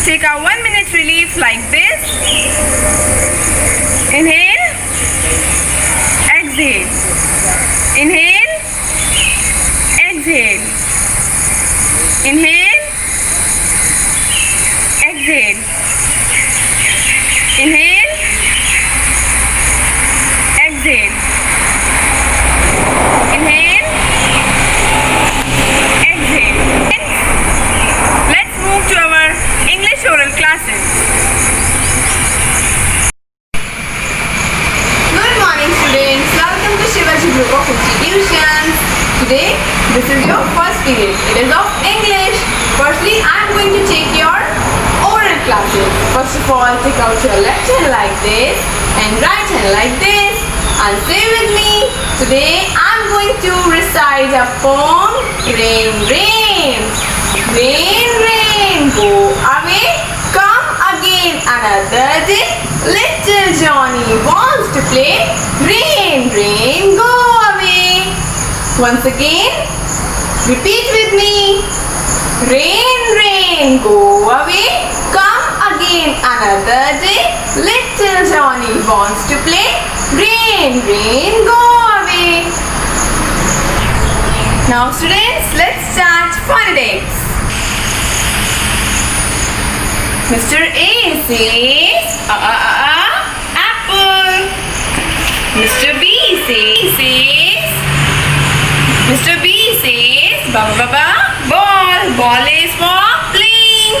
Take a 1 minute relief like this. Inhale, exhale. Inhale, exhale. Inhale, exhale. Inhale, exhale. Inhale, exhale. Let's move to our English oral classes. Good morning students, welcome to Shivaji Group of Institutions. Today, this is your first period. It is of English. Firstly, I am going to take your oral classes. First of all, take out your left hand like this and right hand like this and say with me. Today, I am going to recite a poem. Rain, rain, rain, rain, go away, come again another day. Little Johnny wants to play. Rain, rain, go away. Once again, repeat with me. Rain, rain, go away, come again another day. Little Johnny wants to play. Rain, rain, go away. Now students, let's start phonetics. Mr. A says apple. Mr. B says Mr. B says ball. Ball is for playing.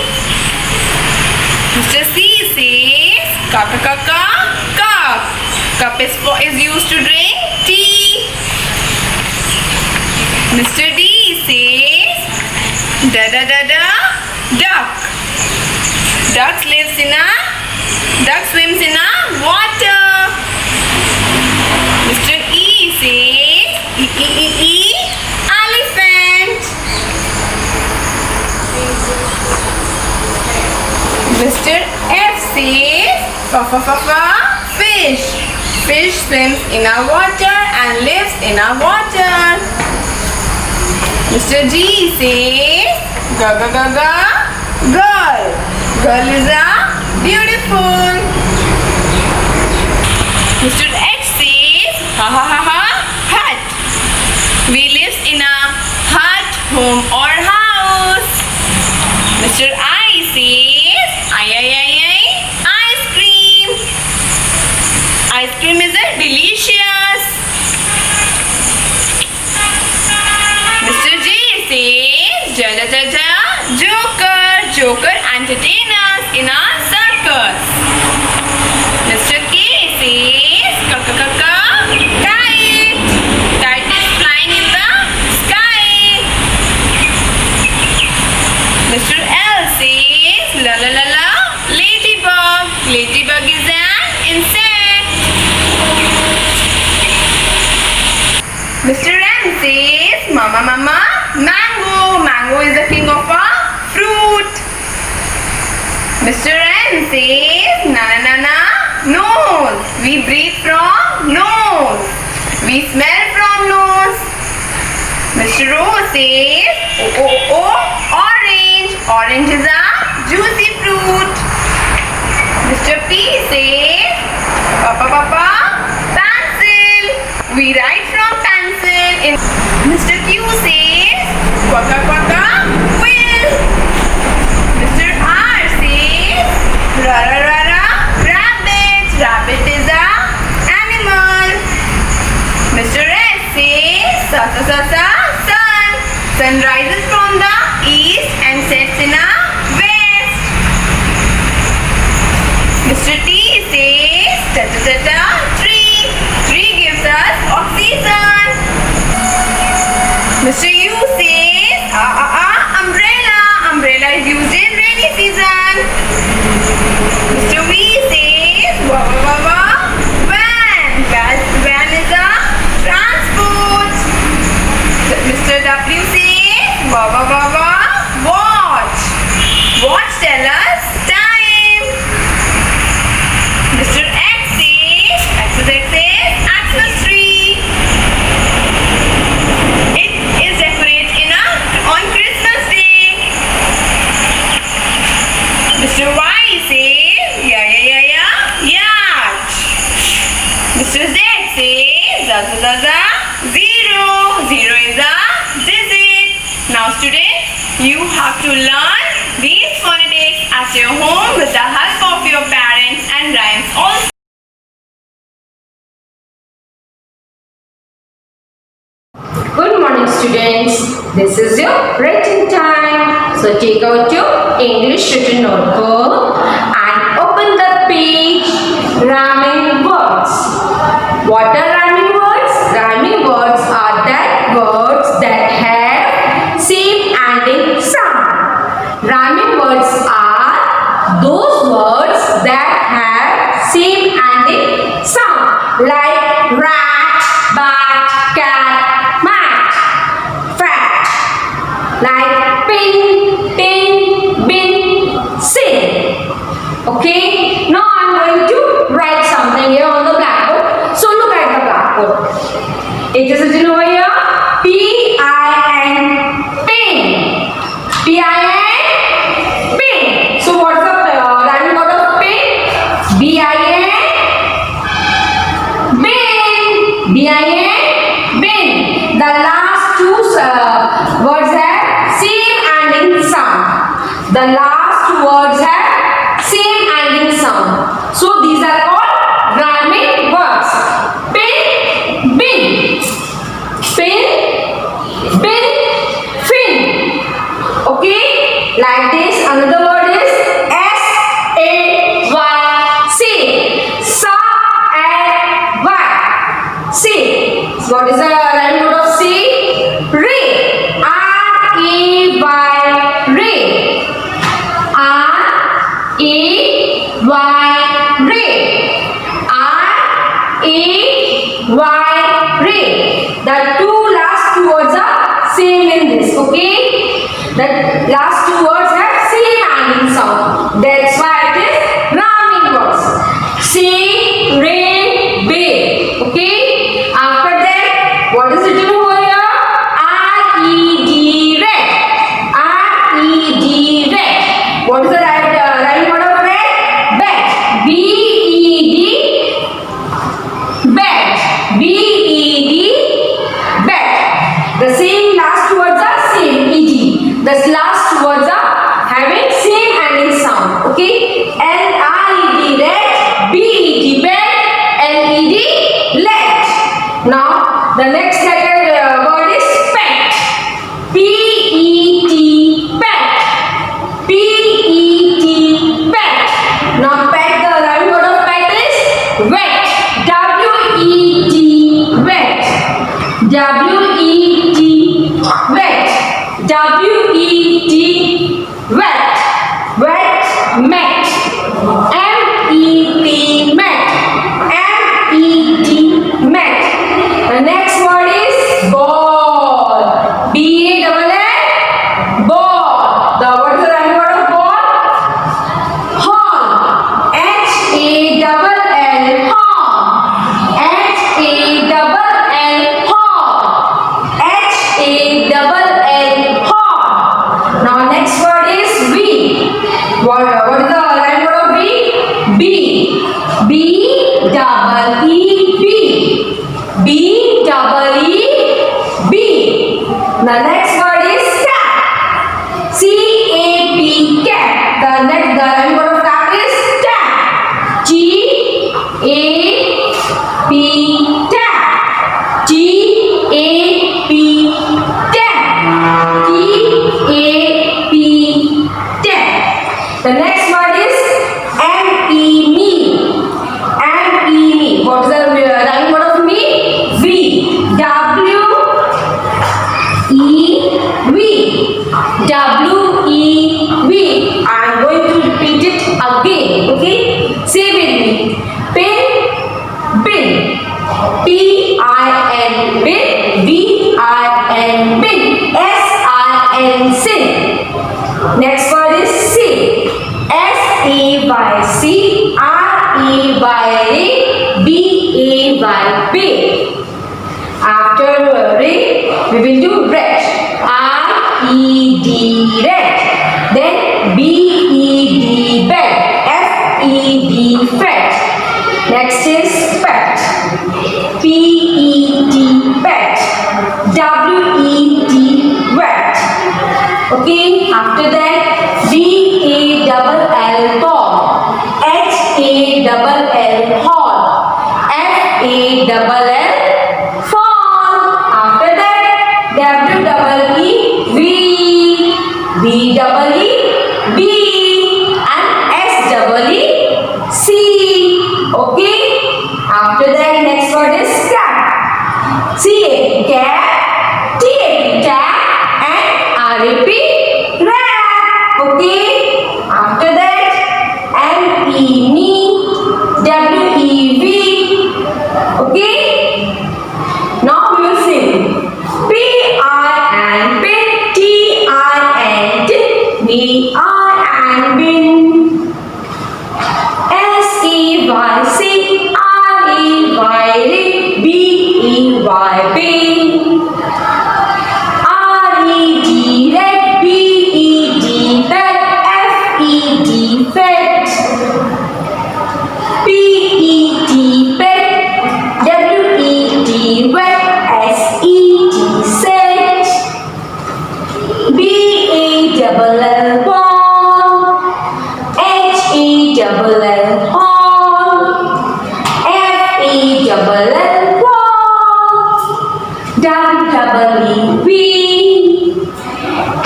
Mr. C says cup. Cup is used to drink tea. Mr. D says duck. Duck swims in a water. Mr. E says elephant. Mr. F says fish. Fish swims in a water and lives in a water. Mr. G says girl. Girl is a beautiful. Mr. H says hut. We live in a hut, home or house. Mr. I says ice cream. Ice cream is a delicious. Mr. J says Joker entertain us in a circus. Mr. K says kite. Kite is flying in the sky. Mr. L says ladybug. Ladybug is an insect. Mr. M says mama mango. Mango is the king of a fruit. Mr. N says nose. We breathe from nose. We smell from nose. Mr. O says orange. Orange is a juicy fruit. Mr. P says pencil. We write from pencil. Mr. Q says quill. Mr. R says rabbit. Rabbit is a animal. Mr. S says sun. Sun rises from the east and sets in a west. Mr. T says tree. Tree gives us oxygen. Mr. Z, say za za za za, 0. 0 is a digit. Now students, you have to learn these phonetics at your home with the help of your parents and rhymes also. Good morning students, this is your writing time. So take out your English written notebook and open the page rhyming words. What are rhyming words? Rhyming words are that words that have same ending sound. Rhyming words are those words that have same ending sound like rat, bat, cat, mat, fat, like pin, tin, bin, sin. Okay, now I'm going to write something here on the blackboard. So look at the blackboard. It is written over here P-I-N, pin. P-I-N, pin. So what's the rhyming word of pin? B-I-N, bin. B-I-N, bin. The last two words have same ending sound. The last two words have same ending sound. So these are called rhyming words. Pin, bin. Pin, bin, fin. Okay? Like this, another word is S-A-Y. Say. Sa-A-Y. Say. What is the rhyming word of say? Ray. R-A-Y. Ray. R-A-Y. Ray. R-A-Y. Ray. The last two words are same in this. Okay? The last two words have same ending sound. That's why it is rhyming words. Say, ray, bay. Okay? After that, what is written over here? R-E-D, red. R-E-D, red. What is the rhyming word of red? Bat. B-E-D, bat. B-E-D, bat. The same last two words are same, E-D. The last two words are having same ending sound. Okay? L-R-E-D, red. B-E-D, bat. L-E-D, let. Now, the next letter word is pet. P-E-T, pet. P-E-T, pet. Now, pet, the rhyming word of pet is wet. W-E-T, wet. W-E-T, wet. W-E-T, wet. Wet, met. M-E-T, met. M-E-T, met. The next word is ball. B-A-L-L, ball. What is the rhyming word of ball? Horn. H-A-L-L, horn. H-A-L-L, horn. H-A-L-L, horn. Now next word is bee. What is the rhyming word of bee? Bee. B-double-E-B. B-double-E-B. The next word is cat. C-A-P, cat. The rhyming word of cat is tap. G-A-P, tap. G-A-P, tap. T-A-P, tap. The next word is M-E, me. M-E, me. What is the rhyming word of me? V. W-E-V. W-E-V. I am going to repeat it again. Okay? Say with me. Pin, bin. P-I-N, bin. B-I-N, bin. S-I-N, sin. Next word is say. S-A-Y-C. R-E-Y-A. B-A-Y, bay. After ray, we will do red. R-E-D, red. Then B-E-D, bed. F-E-D, fed. Next is pet. P-E-T, pet. W-E-T, wet. Okay, after that, B-A-L-L, ball. H-A-L-L, hall. F-A-L-L, fall. After that, W-E-E, wee. B-E-E, bee. And S-E-E, see. Okay. After that, next word is cat. C-A, cat. T-A, tat. And R-A-P, rat. Okay. After that, M-E, me. W-E-V. Okay. Now we will sing. P-I-N, pin. T-I-N, tin. B-I-N, bin. S-E-Y-C, R-E-Y, B-E-Y, bin. R-E-D, red, B-E-D, bed, F-E-D, fed. P-E-T, pet, W-E-T, wet, S-E-T, set. B-A-L-L, ball. H-A-L-L, hall. F-A-L-L, wall. W-E-E, wee.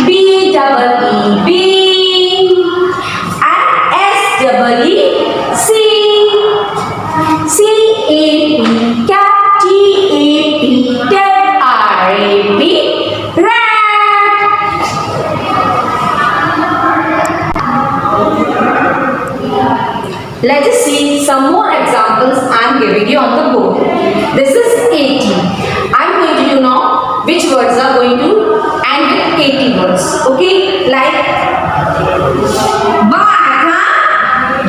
B-E-E, bee. And S-E-E, see. C-A-P, cat. T-A-P, tat. R-A-P, rat. Let us see some more examples I am giving you on the board. This is 80. I am going to do now which words are going to end with 80 words. Okay, like bata,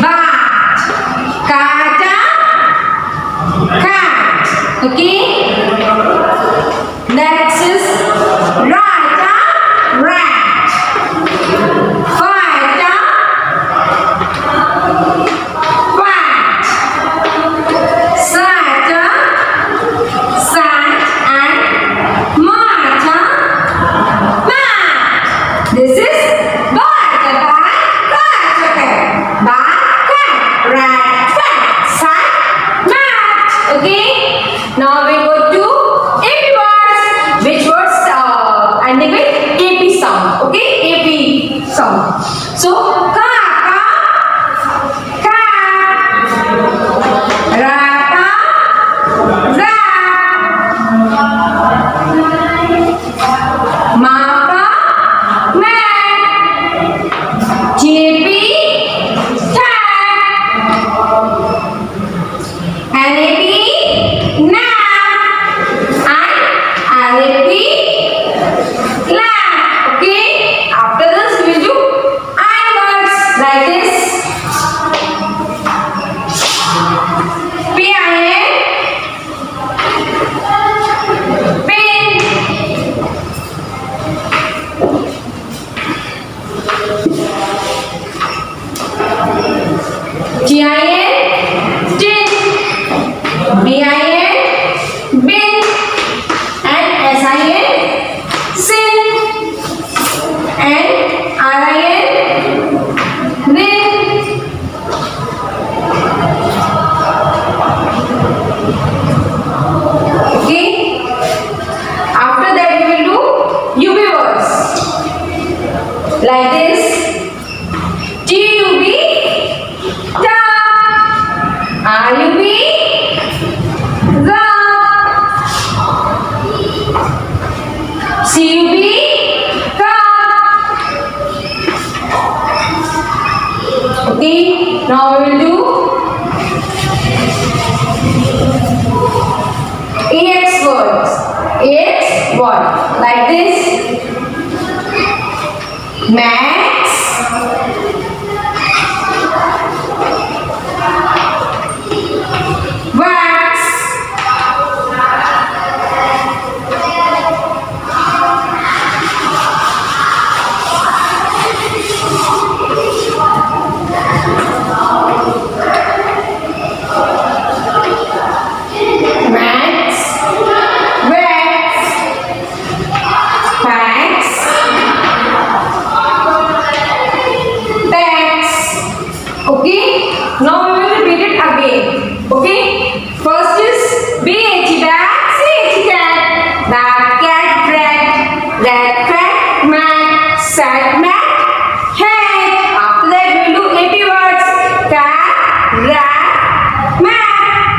bat, kata, cat. Okay. Next is rata, rat, fata, fat, sata, sat, and mata, mat. This is bata, bat, cat, bat, cat, rat, fat, sat, mat. Okay. Now we go to AP words. Which words ending with AP sound? Okay, AP sound. So kaka, cat, rata, rat, mapa, mat, JP, tat, NAP, nap, and RAP, lamp. Okay. After this, we will do iron words like this. P-I-N, pin. G-I-N, tin. B-I-N, bin. And S-I-N, sin. And R-I-N, rin. Okay. After that, we will do UB words like this. T-U-B, ta. R-U-B, ra. C-U-B, ka. Okay, now we will do AX words. AX word like this. Max,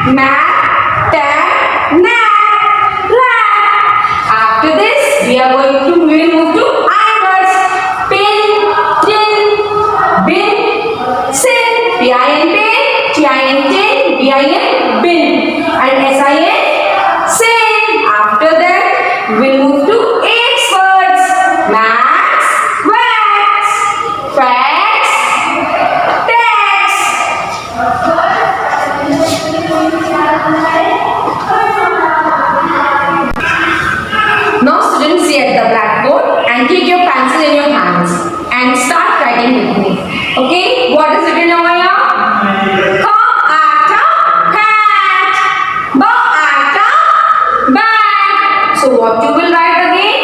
mat, tat, nat, rat. After this, we will move to I words. Pin, tin, bin, sin. Pin, pin, tin, bin, bin. And sin, sin. After that, we will move to X words. Max, wax, fax, tax. Now students, sit at the blackboard and take your pencil in your hands and start writing with me. Okay, what is written over here? Come at a cat, bow at a bat. So what you will write again?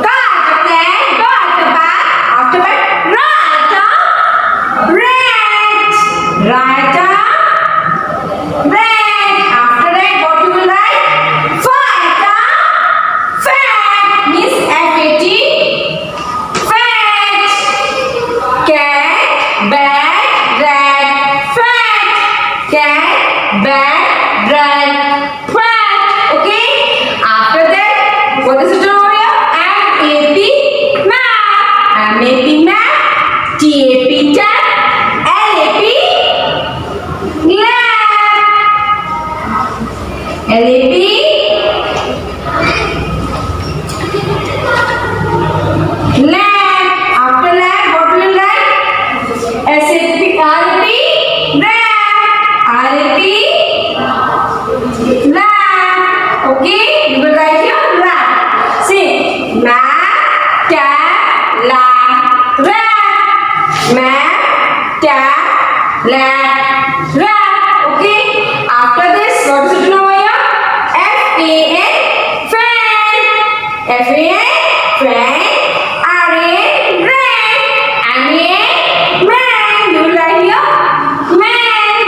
Cat at a cat, bow at a bat. After that, rat at a rat, rat at a rat. After that, what you will write? Fat at a fat means F-A-T, fat. Cat, bat, rat, fat. Cat, bat, rat, fat. Okay. After that, what is it over here? M-A-P, map. M-A-P, map. T-A-P, tap. L-A-P, lap. L-A-P, lamp. After lamp, what will you write? S-A-P, R-A-P, lamp. R-A-P, lamp. Okay, you will write here lamp. Say lamp, tap, lamp, lamp. Lamp, tap, lamp, lamp. Okay. After this, what is it over here? F-A-N, fan. F-A-N, fan. R-A, ran. M-A, man. You will write here man.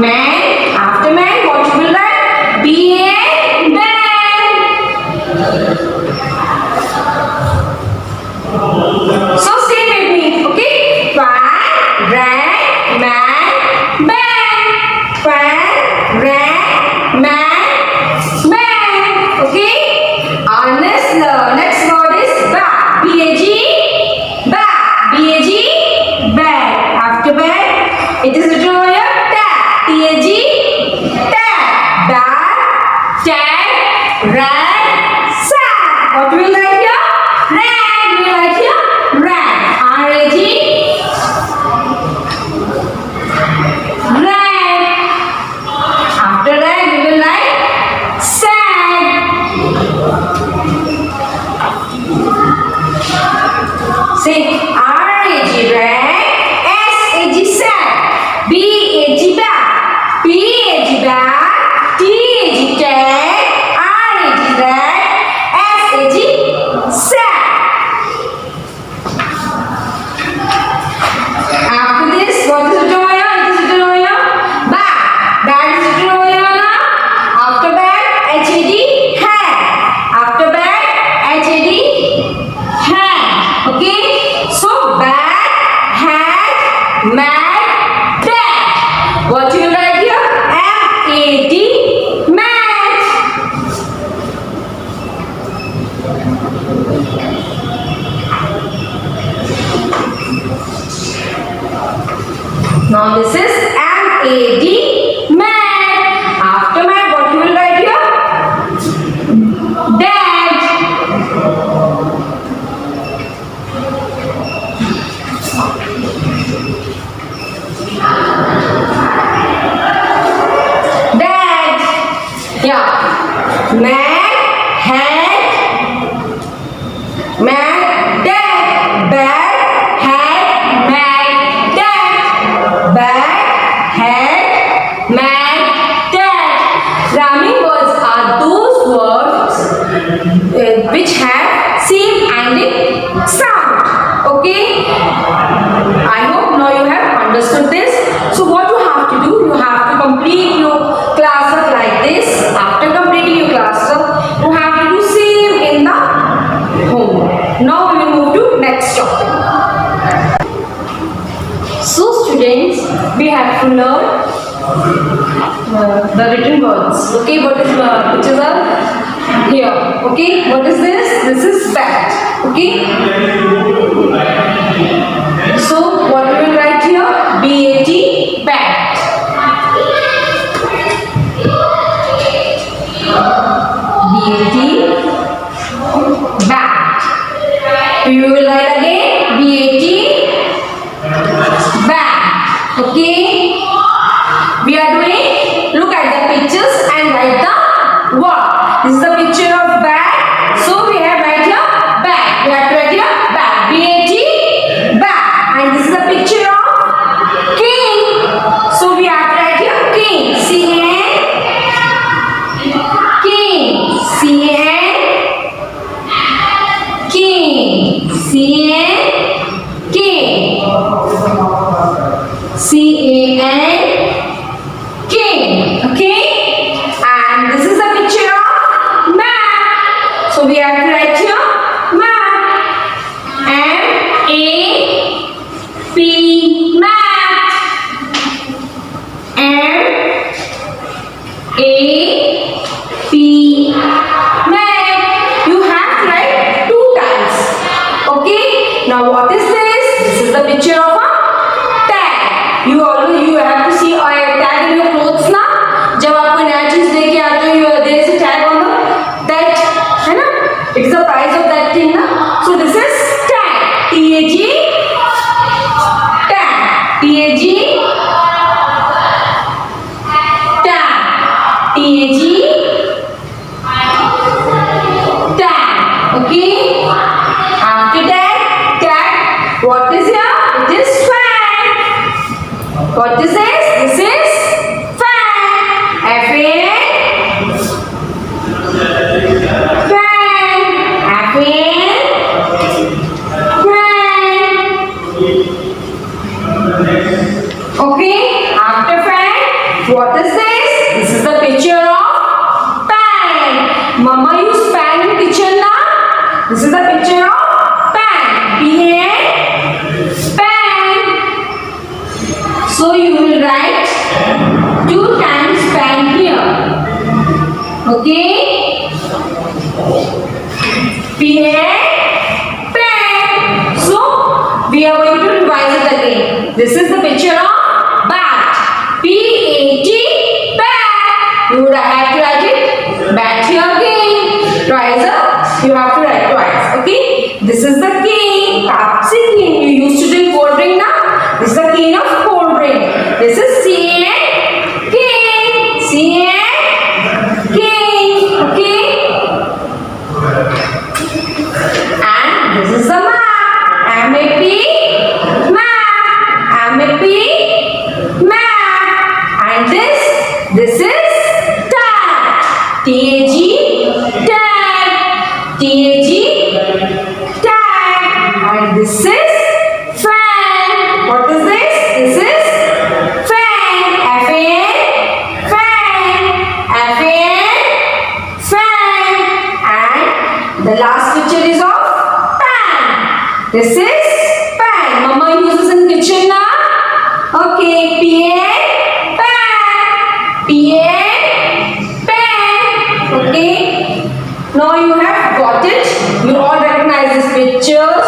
Man. After man, what you will write? B-A, ban. So stay with me, okay? Fan, ran, man, ban. Fan, ran, man, ban. Okay? Our next word is bag. B-A-G, bag. B-A-G, bag. After bag, it is written over here tag. T-A-G, tag. Bag, tag, rag, sack. What will you write here? Rag. We will write here rag. R-A-G, rag. After rag, we will write sag. Say R-A-G, rag. S-A-G, sag. B-A-G, bag. P-A-G, bag. T-A-G, tag. R-A-G, rag. S-A-G, sag. After this, what is written over here? It is written over here. Bag. Bag is written over here now. After bag, H-A-D, hand. After bag, H-A-D, hand. Okay? So, bag, hand, mat, bag. What you will write here? M-A-D, mat. Now this is M-A-D, mat. After mat, what you will write here? Dad. Dad. Yeah. Man, hand, man, dad. Bag, hand, man, dad. Bag, hand, man, dad. Rhyming words are those words which have same ending sound. Okay? I hope now you have understood this. So what you have to do, you have to complete your class work like this. After completing your class work, you have to do same in the home. Now we will move to next topic. So students, students, we have to learn the written words. Okay, what is which is here? Okay, what is this? This is bat. Okay. So what we will write here? BAT, bat. BAT, bat. We will write again BAT, bat. Okay. We are doing, look at the pictures and write the word. This is the picture of bat. So we have right here bat. We have to write here bat. BAT, bat. And this is the picture of king. So we have to write here king. C-A-N. King. C-A-N. King. C-A-N. King. C-A-N. King. Okay. And this is the picture of map. So we have to write here map. M-A-P. Map. M-A-P. Map. You have to write 2 times. Okay. Now what is this? This is the picture of a tag. You have to see a tag in your clothes ना. जब आप कोई नया चीज लेके आते हो, there is a tag on that, है ना? It's the price of that thing ना. So this is tag. T-A-G. Tag. T-A-G. Tag. T-A-G. Tag. Okay. After that, tag. What is here? It is fan. What is this? This is fan. F-A-N. Fan. F-A-N. Fan. Okay. After fan, what is this? This is the picture of pan. Mama use pan in kitchen now. This is the picture of pan. P-A-N. Pan. So you will write 2 times pan here. Okay. P-A-N. Pan. So we are going to revise it again. This is the picture of bat. P-A-T. Bat. You would have to write it bat here again. Twice up. You have to write twice. Okay. This is the cane. Pepsi cane. You used to drink cold drink now. This is the cane of cold drink. This is C-A-N. Cane. C-A-N. Cane. Okay. And this is the map. M-A-P. Map. M-A-P. Map. And this is tag. T-A-G. Tag. T-A-G. Tag. And this is fan. What is this? This is fan. F-A-N. Fan. F-A-N. Fan. And the last picture is of pan. This is pan. Mama uses in kitchen now. Okay. P-A-N. Pan. P-A-N. Pan. Okay. Now you have got it. You all recognize these pictures.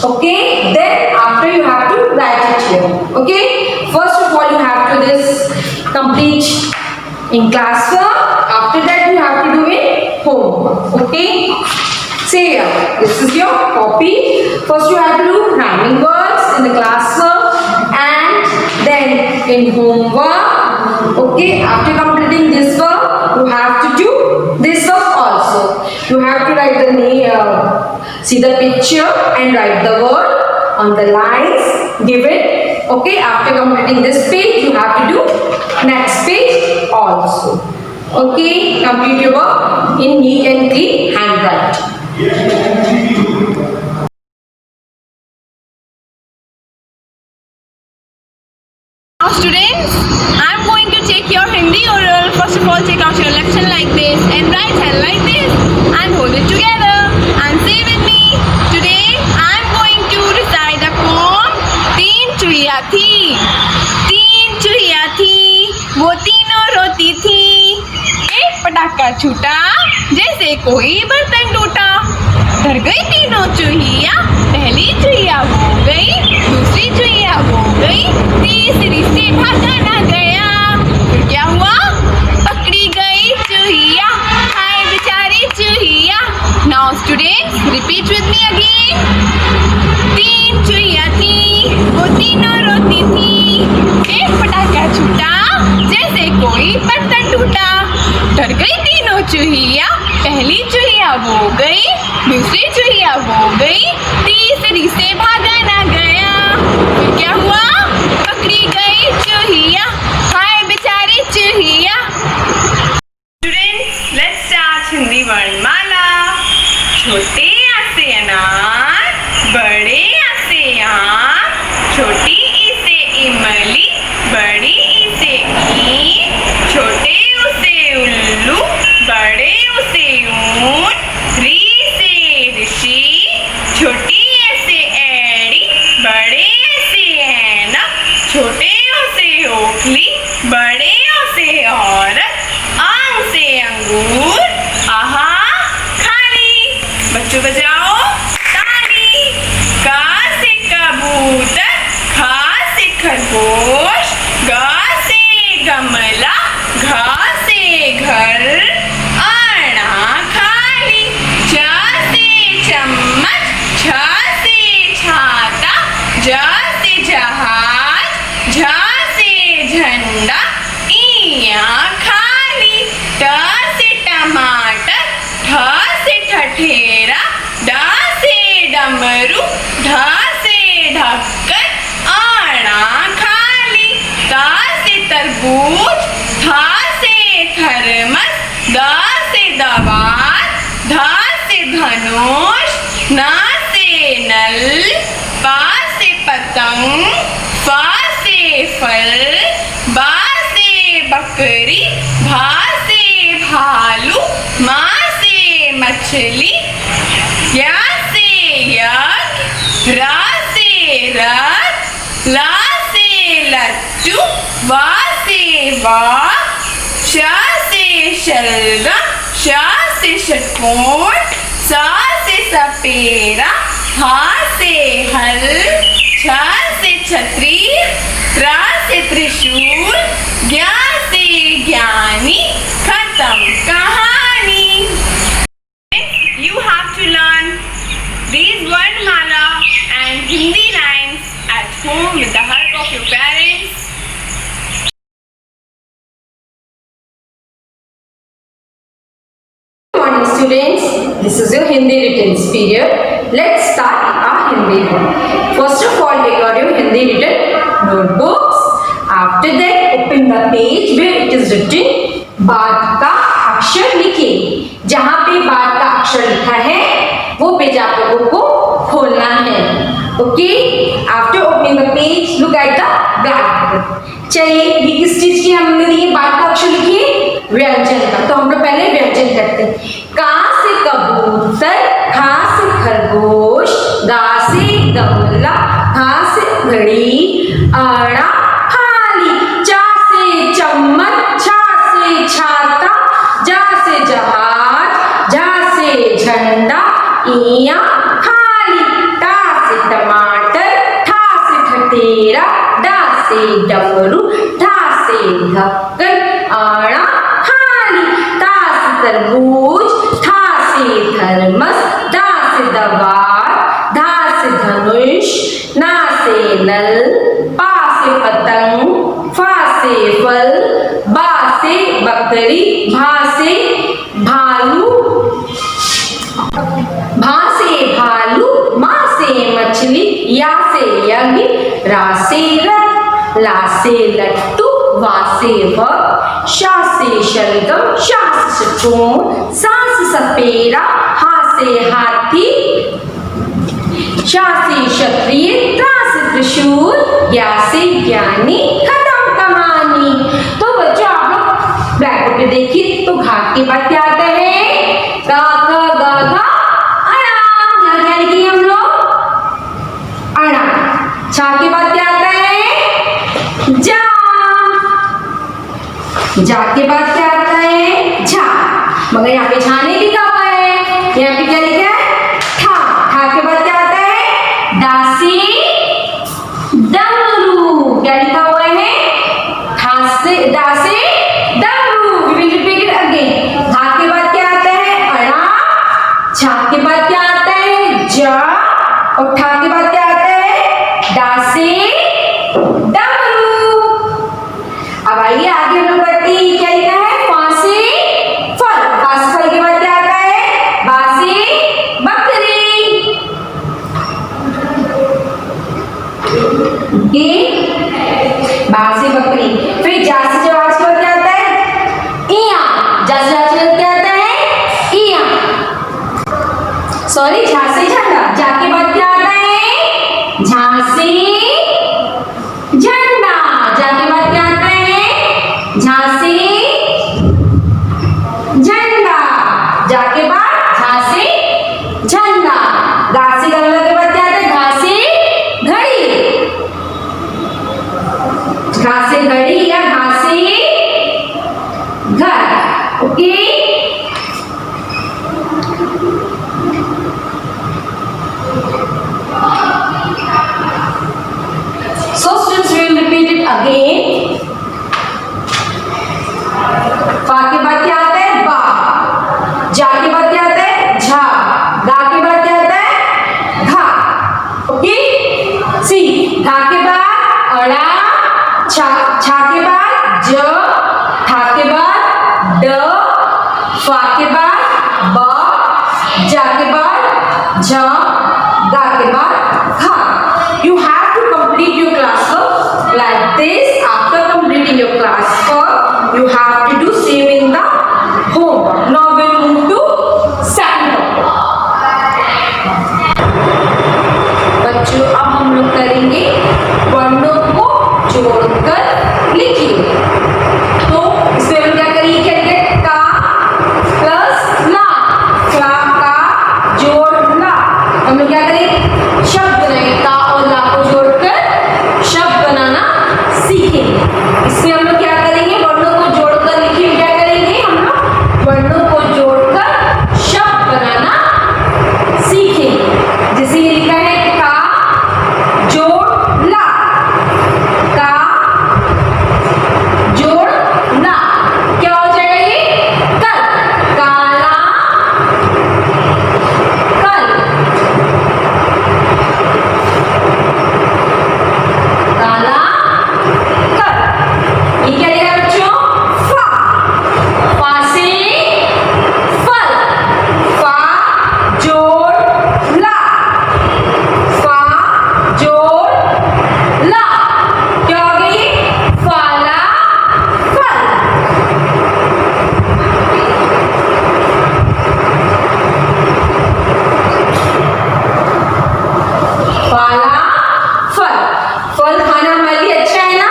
Okay. Then after you have to write it here. Okay. First of all you have to this complete in class work. After that you have to do it homework. Okay. Say here. This is your copy. First you have to do rhyming words in the class work and then in homework. Okay. After completing this work you have to do this work also. You have to write the name, see the picture and write the word on the lines given. Okay, after completing this page you have to do next page also. Okay, complete your work in neat and clean handwriting. Now students, I'm going to take your Hindi oral. First of all, take out your left hand like this and right hand like this and hold it together and say with me. Today I'm going to recite the poem Teen Chuiya Thi. पटाखा छूटा, जैसे कोई बर्तन टूटा। डर गई तीनों चूहिया, पहली चूहिया वो गई, दूसरी चूहिया वो गई, तीसरी से भागा ना गया। फिर क्या हुआ? पकड़ी गई चूहिया, हाय बेचारी चूहिया। Now students repeat with me again. तीन चूहिया थी, वो तीनों रोती थी। एक पटाखा छूटा, जैसे कोई बर्तन टूटा। डर गई तीनों चूहिया, पहली चूहिया वो गई, दूसरी चूहिया वो गई, तीसरी से भागा ना गया। फिर क्या हुआ? पकड़ी गई चूहिया, हाय बेचारी चूहिया। स्टूडेंट्स लेट्स स्टार्ट हिंदी वर्णमाला। छोटे आ से अनार, बड़े आ से आम, छोटी ई से इमली, बड़ी ई से ईंट, छोटे ऊ से उल्लू, बड़े ऊ से ऊंट, री से ऋषि, छोटी ए से एड़ी, बड़े ए से ऐनक, छोटे ओ से ओखली, बड़े ओ से औरत, आम से अंगूर, आहा खाली। बच्चों बजाओ ताली। का से कबूतर, खा से खरगोश, गा से गमला, घा से घर, आना खाली। चा से चम्मच, छा से छाता, जा से जहाज, झा से झंडा, इया खाली। ट से टमाटर, ठ से ठठेरा, डा से डमरू, ढ से ढक्कन, आना खाली। ता से तरबूज, था से थर्मस, द से दवात, धा से धनुष, ना से नल, पा से पतंग, फा से फल, बा से बकरी, भा से भालू, माँ से मछली, या से यज्ञ, रा से रथ, ला से लट्टू, वा से वाघ, शा से शलगम, शा से षटकोण, सा से सपेरा, हा से हल, छा से छतरी, त्रा से त्रिशूल, ज्ञा से ज्ञानी। खत्म कहानी। You have to learn these Varnmala and Hindi lines at home with the help of your parents. Good morning students, this is your Hindi written period. Let's start our Hindi. First of all, take out your Hindi written notebooks. After that, open the page where it is written बात का अक्षर लिखिए। जहाँ पे बात का अक्षर लिखा है वो पेज आप लोगों को खोलना है। Okay, after opening the page look at the blackboard. चलिए, ये किस चीज की हमने दी है? बात का अक्षर लिखिए, व्यंजन का। तो हम लोग पहले व्यंजन करते हैं। का से कबूतर, खा से खरगोश, गा से गमला, घा से घड़ी, अड़ा खाली, चा से चम्मच, छा से छाता, जा से जहाज, झा से झंडा, इया खाली, टा से टमाटर, ठा से ठठेरा, डा से डमरू, ढा से ढक्कन, आड़ा खाली, ता से तरबूज, ठा से थर्मस, दा से दवात, धा से धनुष, ना से नल, पा से पतंग, फा से फल, बा से बकरी, भा से भालू, भा से भालू, माँ से मछली, या से यज्ञ, रा से रथ, ला से लट्टू, वा से वक, शा से शलगम, शा से षटकोण, सा से सपेरा, हा से हाथी, शा से क्षत्रिय, त्रा से त्रिशूल, या से ज्ञानी। खत्म कहानी। तो बच्चों आप लोग ब्लैकबोर्ड पे देखिए, तो घाट के बाद क्या आता है? गा गा गा गा अड़ा। यहाँ क्या लिखिए हम लोग? अड़ा। छा के बाद क्या आता है? जा। जा के बाद क्या आता है? झा। मगर यहाँ पे छा नहीं लिखा हुआ है, यहाँ पे क्या लिखा है? ठा। ठा के बाद क्या आता है? दासी डमरू। क्या लिखा हुआ है? दासी डमरू। We will repeat it again. ठा के बाद क्या आता है? अड़ा। छा के बाद क्या आता है? जा। और ठा के बाद क्या आता है? दासी डमरू। अब आइए आगे हम लोग बढ़ते हैं। क्या लिखा है? फांसी फल। फांसी फल के बाद क्या आता है? बासी बकरी। बासी बकरी। फिर जासी जवाब के बाद क्या आता है? इया। जासी जवाब के बाद क्या आता है? इया। सॉरी, झांसी झंडा। जा के बाद क्या आता है? झांसी झंडा। जा के बाद क्या आता है? झांसी झंडा। जा के बाद झांसी झंडा। घासी गंगा के बाद क्या आता है? घासी घड़ी। घासी घड़ी या घासी घर। Okay. So students, we will repeat it again. फा के बाद क्या आता है? बा। जा के बाद क्या आता है? झा। गा के बाद क्या आता है? घा। ओके। सी। घा के बाद अड़ा। छा के बाद ज। ठा के बाद ड। फा के बाद ब। जा के बाद झ। गा के बाद घा। You have to complete your class work like this. After completing your class work, you have to do same in the homework. Now we will move to second topic. बच्चों, अब हम लोग करेंगे वर्णों को जोड़कर लिखिए। तो इसमें हम क्या करेंगे? क्या लिखेंगे? का प्लस ला। का जोड़ ला। हम लोग क्या करेंगे? शब्द बनाएंगे। का और ला को जोड़कर शब्द बनाना सीखेंगे। इसमें हम लोग क्या करेंगे? वर्णों को जोड़कर लिखिए। क्या करेंगे? हम लोग वर्णों को जोड़कर शब्द बनाना सीखेंगे। जैसे ये लिखा है का जोड़ ला। का जोड़ ला। क्या हो जाएगा ये? कल। काला कल। काला कल। ये क्या लिखा है बच्चों? फा। फा से फल। फा जोड़ ला। फा जोड़ ला। क्या हो गई? फाला फल। फाला फल। फल खाना हमारे लिए अच्छा है ना?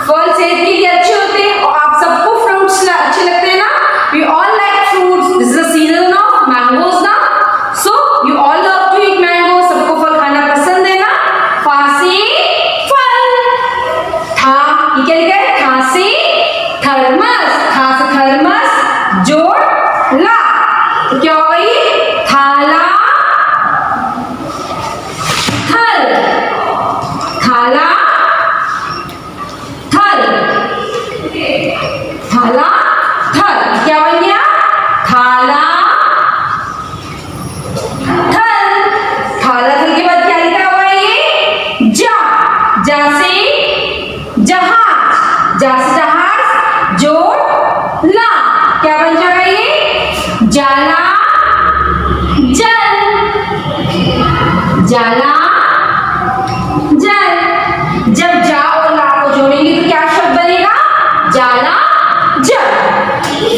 फल सेहत के लिए अच्छे होते हैं। और आप सबको फ्रूट्स अच्छे लगते हैं ना? We all like fruits. This is the season of mangoes ना? So you all love to eat mangoes. सबको फल खाना पसंद है ना? फांसी फल। था। ये क्या लिखा है? खांसी थर्मस। खा से थर्मस जोड़ ला। तो क्या होगा ये? थाला थल। थाला थल। थाला थल। क्या बन गया? थाला थल। थाला थल के बाद क्या लिखा हुआ है ये? जा। जा से जहाज। जा से जहाज जोड़ ला। क्या बन जाएगा ये? जाला जल। जाला जल। जब जा और ला को जोड़ेंगे तो क्या शब्द बनेगा? जाला जल।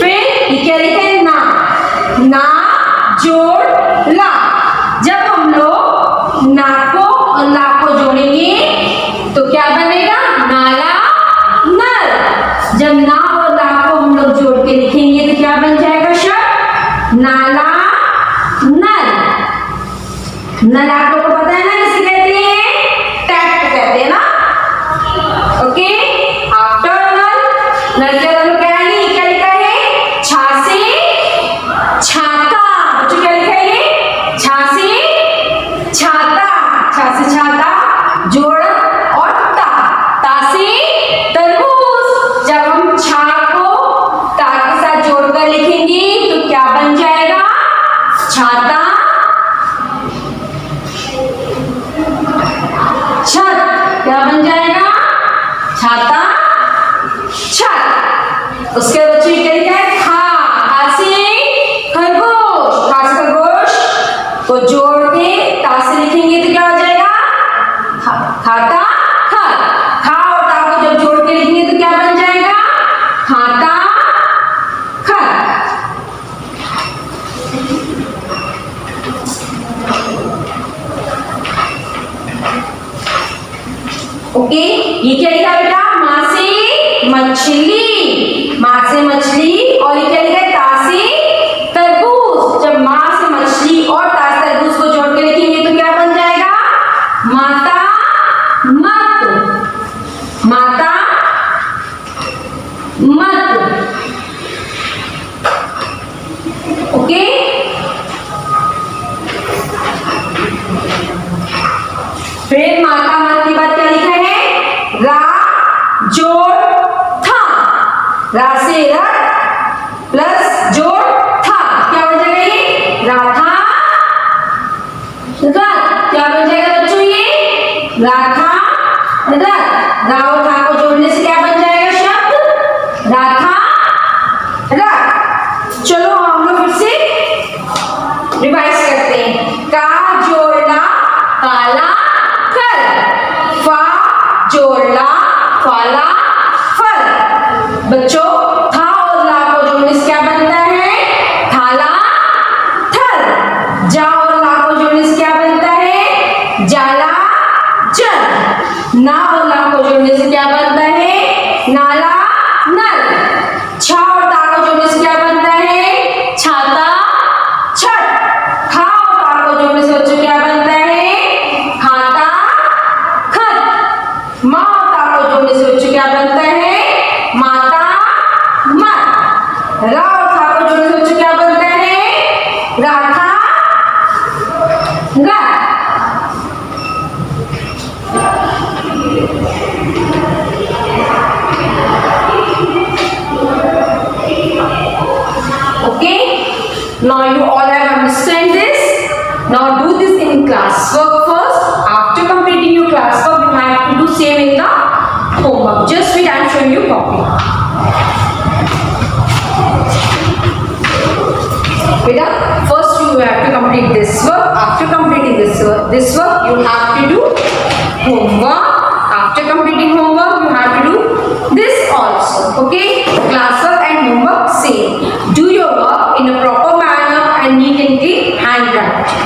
फिर ये क्या लिखा है? ना। ना जोड़ ला। जब हम लोग ना को और ला को जोड़ेंगे तो क्या बनेगा? नाला नल। जब ना और ला को हम लोग जोड़ के लिखेंगे तो क्या बन जाएगा शब्द? नाला नल। नल आप लोगों को पता है ना किसे कहते हैं? टैप कहते हैं ना? ओके। आफ्टर नल, नल के अंदर क्या है? क्या लिखा है? छा से छाता छत। उसके बच्चे क्या लिखा है? खा, खा से खरगोश, खा से खरगोश को जोड़ के ता से लिखेंगे तो क्या हो जाएगा? खाता खत। खा और ता को जब जोड़ के लिखेंगे तो क्या बन जाएगा? खाता खत। ओके, ये क्या लिखा बेटा? माँ से मछली, माँ से मछली। और ये क्या लिखा है? ता से तरबूज। जब माँ से मछली और ता से तरबूज को जोड़ के लिखेंगे तो क्या बन जाएगा? माता मत, माता मत। ओके, फिर माता मत के बाद क्या लिखा है? रा जोड़ था, रा से रथ प्लस जोड़ था, क्या बन जाएगा ये? राधा रथ। क्या बन जाएगा बच्चों ये? राधा रथ। रा और था को जोड़ने से क्या बन जाएगा शब्द? राधा रथ। चलो हम लोग फिर से रिवाइज करते हैं। का जोड़ना काला कर, फा जोड़ना फाला फल। बच्चों था और ला को जोड़ने से क्या बनता है? थाला थल। जा और ला को जोड़ने से क्या बनता है? जाला जल। ना और ला को जोड़ने से क्या बनता है? नाला नल। छा और ता को जोड़ने से क्या बनता है? छाता छत। खा और ता को जोड़ने से बच्चों क्या बनता है? खाता खत। माँ और ता को जोड़ने से बच्चों क्या बनता है? माता मत। रा और था को जोड़ने से बच्चों क्या बनता है? राधा रथ। Okay, now you all have understand this. Now do this in classwork first. After completing your classwork, you have to do same in the homework. Just wait, I am showing you copy. Beta, first you have to complete this work. After completing this work, you have to do homework. After completing homework, you have to do this also. Okay, classwork and homework same. Do your work in a proper manner and neat and clean handwriting.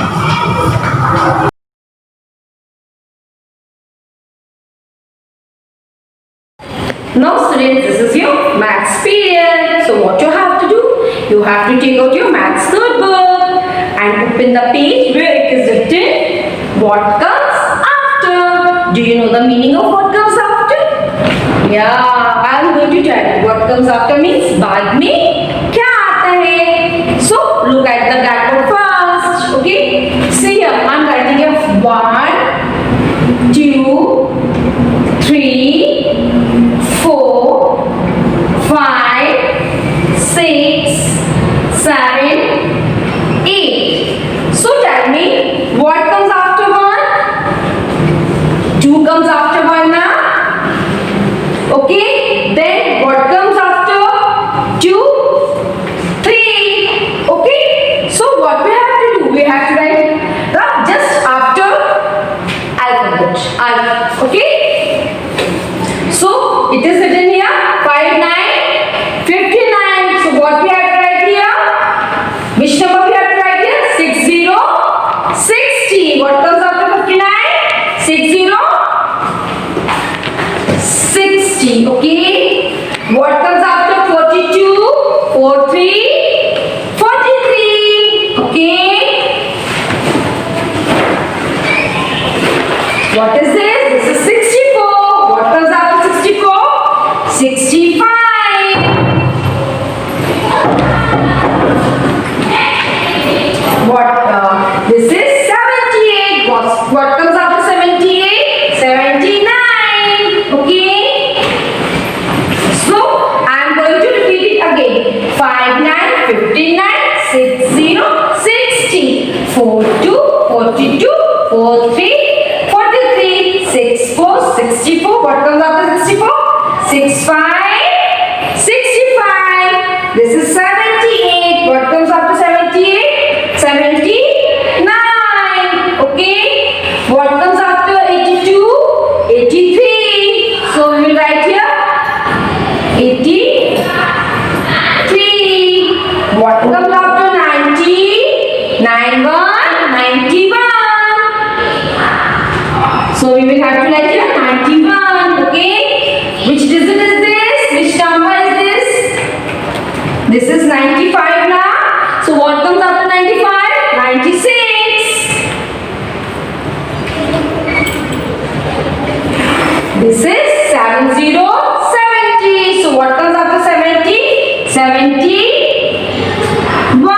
Now students, this is your maths period. So what you have to do? You have to take out your maths notebook and open the page where it is written what comes after. Do you know the meaning of what comes after? Yeah, I am going to tell you. What comes after means बाद में क्या आता है. So look at the blackboard first. Okay. See here, I am writing here 1, 2, 3, 4, 5, 6, 7, 8. So tell me what comes after 1? 2 comes after 1 now. Okay. Then what comes after 2? 3. Okay. So what we have to do? We have to write just after alphabet. Okay. So it is written here 5, 9, 59. So what we have to write here? Which number we have to write here? 60, 60. What comes after 59? 60, 60. Okay. What comes after 42? 43, 43. Okay. What is this? This is 64. What comes after 64? 65. This is 78. What comes after 78? 79. Okay. So I am going to repeat it again. 5, 9, 59, 60, 60, 42, 42, 43, 43, 64, 64. What comes after 64? 6 5 65. This is 78. What comes after 78? 79. Okay. What comes after 82? 83. So we will write here 83. What comes after 90? 91. So we will have to write here 91. Okay. Which digit is this? Which number is this? This is 95 now. So what comes after 95? 96. This is 70, 70. So what comes after 70? 71.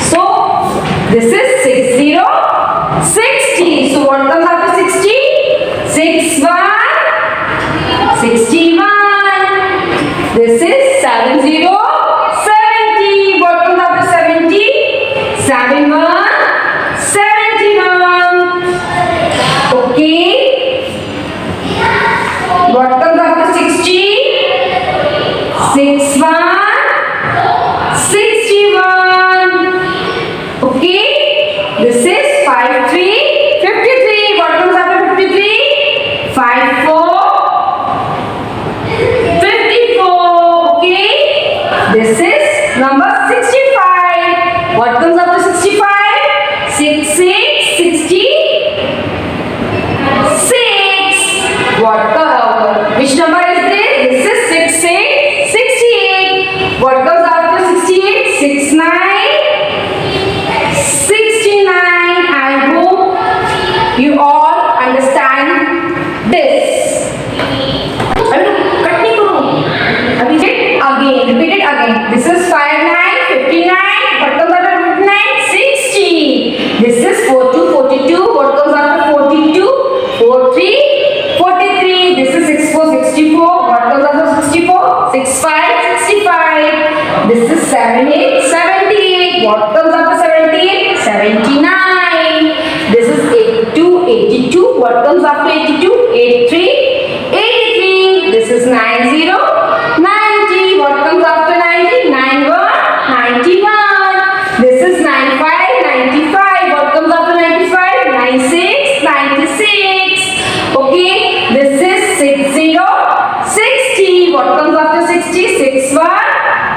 So this is 60, 60. So what comes after 60? 61, 61. This is 70, 70. What comes after 70? 71, 71. Okay. What comes after 60? 61, 61. Okay. This is 53, 53. What comes after 53? 54, 54. Okay. This is number 65. What comes after 65? 66, 60. 6. Which number is this? This is 68, 68. What comes after 68? 69, 69. I hope you all understand this. Repeat it again. This is 59, 59. What comes after 59? 60. This is 42, 42. What comes after 42? 43, 43. This is 64, 64. What comes after 64? 65, 65. This is 78, 78. What comes after 78? 79. This is 82, 82. What comes after 82? 83, 83. This is 90, 90. What comes after 90? 91, 91. This is 95, 95. What comes after 95? 96, 96. Okay. This is 60, 60. What comes after 60? 61,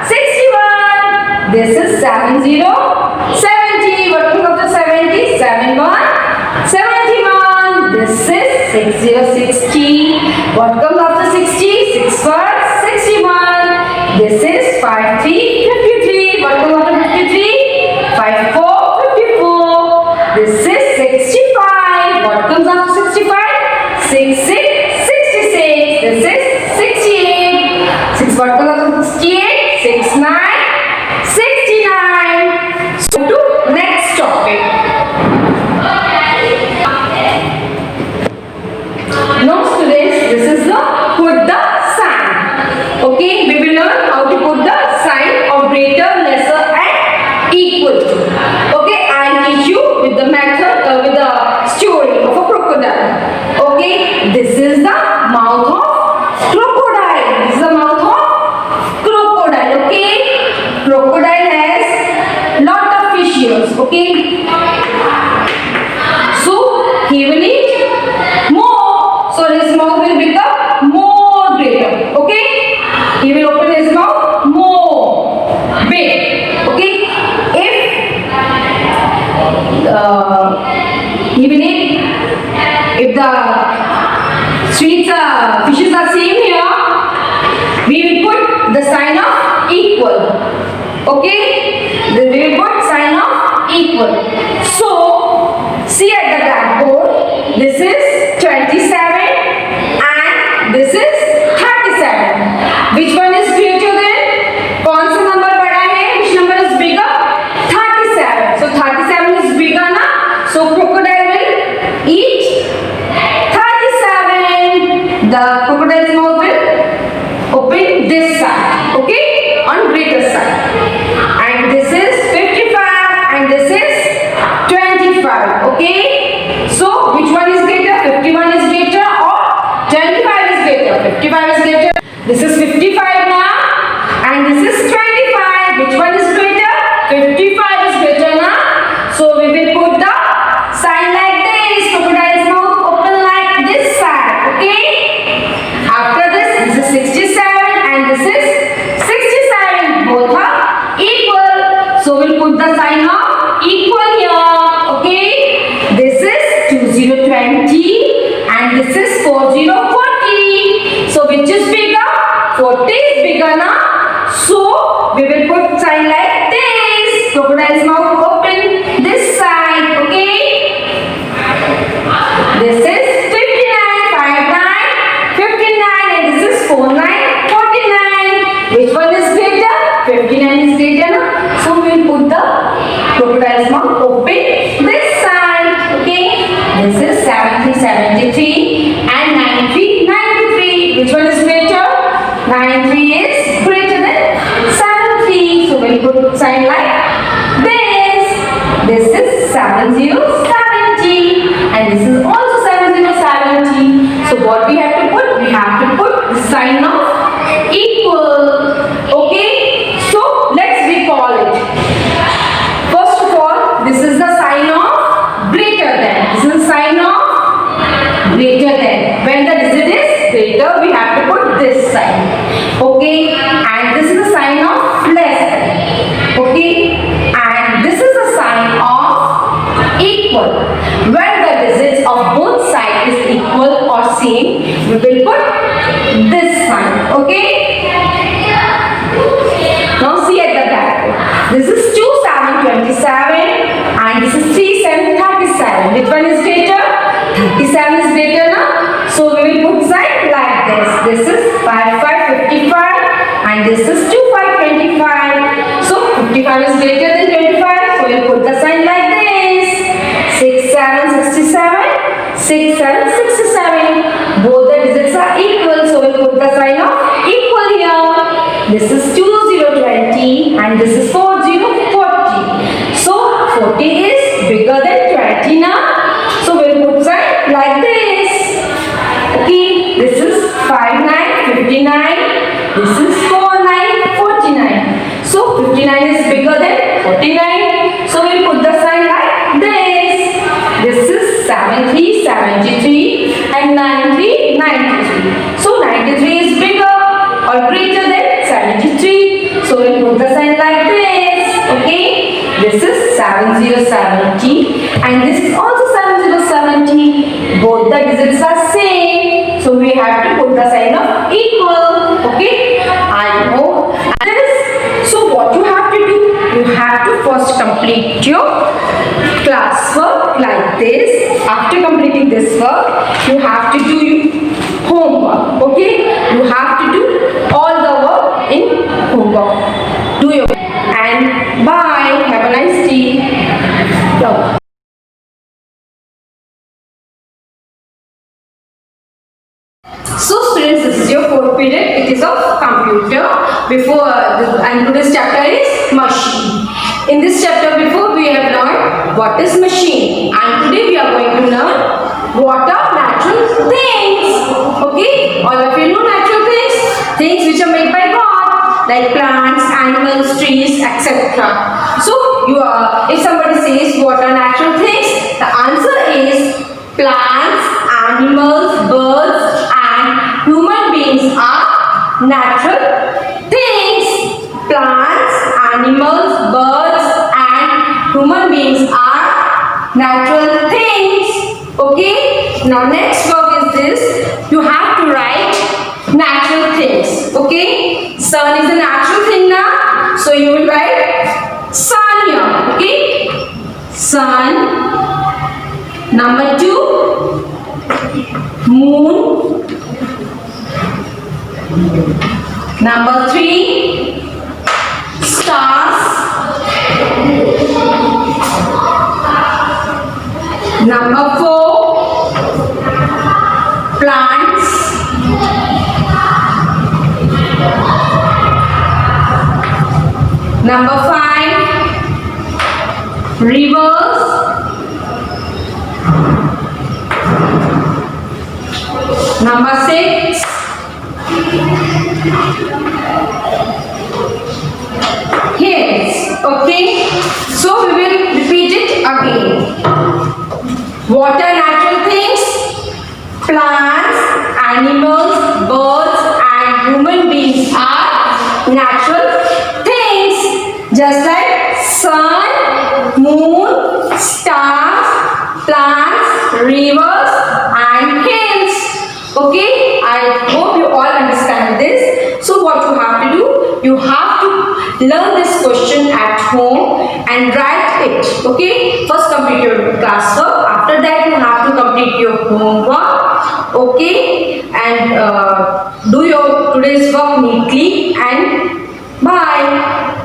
61. This is 70, 70. What comes after 70? 71, 71. This is 60, 60. What comes after 60? 61, 61. This is 53, 53. What comes after 53? 54, 54. This is 65. What comes after 65? 66, 66. This is 68. 6. What comes after 68? 69, 69. So to next topic. Now students, this is the put the sign. Okay, we will learn how to put the sign of greater, lesser and equal to. Okay, I'll teach you with the method, with the story of a crocodile. Okay, this is the mouth of crocodile. This is the mouth of crocodile. Okay, crocodile has lot of fish ears. Okay, so he will eat more, so his mouth will become more greater. Okay, he will open his mouth more big. Okay, if he will eat, if the sweets fishes are same here, we will put the sign of equal. Okay, then we will put sign of equal. So see at the blackboard, this is 27 and this is 37. Which one is greater than? कौन सा number बड़ा है? Which number is bigger? 37. So 37 is bigger ना? So crocodile will eat 37. The crocodile's mouth will open this side. Okay, on greater side. And this is 55 and this is greater? 55 is greater. This is 55 now. And this is 25. Which one is greater? 55 is greater now. So we will put the sign like this. Crocodile's mouth open like this side. Okay? After this is 67 and this is 67. Both are equal. So we'll put the sign of equal here. Okay? This is 2020 and this is 4040. So which is bigger? 40 is bigger now. So we will put sign like this. Crocodile's mouth open this side. Okay? This is 59, 59, 59 and this is 49, 49. Which one is greater? 59 is greater now. So we will put the crocodile's mouth open this side. Okay? This is 73, 73 and 93, 93. Which one is greater? 93 is greater than 73. So we'll put sign like this. This is 70, 70 and this is also 70, 70. So what we have to put? We have to put the sign of equal. Okay? So let's recall it. First of all, this is the sign of greater than. This is the sign of greater than. When the digit is greater, we have to put this sign. Okay? And this is the sign of less than. Okay? And this is the sign of equal. When the digits of both sides is equal or same, we will put this sign. Okay? Now see at the back. This is 2727 and this is 3737. Which one is greater? 37 is greater now. So we will put sign like this. This is 5555 and this is 2525. So 55 is greater than 25. So we will put the sign like this. 6767, 6767. Both the digits are equal. So we will put the sign of equal here. This is 2020 and this is 4040. So 40 is bigger than 20 now. So we will put sign like this. Okay, this is 5959. This is 4949. So 59 is bigger than 49. So we will put the sign like this. This is 7373 and 9393. So 93 is bigger or greater than 73. So we will put the sign like this. Okay, this is 7070 and this is also 7070. Both the digits are same. So we have to put the sign of equal. Okay, I know this. So what you have to do? You have to first complete your class work like this. After completing this work, you have to do your homework. Okay, you have to do all the work in homework. Do your and bye. Have a nice day. Love. So students, this is your fourth period. It is of computer. And today's chapter is machine. In this chapter before we have learned what is machine, and today we are going to learn what are natural things. Okay, all of you know natural things, things which are made by God, like plants, animals, trees, etc. So if somebody says what are natural things, the answer is plants, animals, birds and human beings are natural things. Plants, animals, birds and human beings are natural things. Okay, now next work is this. You have to write natural things. Okay, sun is a natural thing now, so you will write sun here. Okay, sun. Number 2, moon. Number 3, stars. Number 4, plants. Number 5, rivers. Number 6, Hence, okay? So we will repeat it again. What are natural things? Plants, animals, birds and human beings are natural things. Just like sun, moon, stars, plants, rivers and hills. Okay, I hope you all understand this. So what you have to do, you have to learn this question at home and write it. Okay, first complete your classwork. After that you have to complete your homework. Okay, and do your today's work neatly, and bye.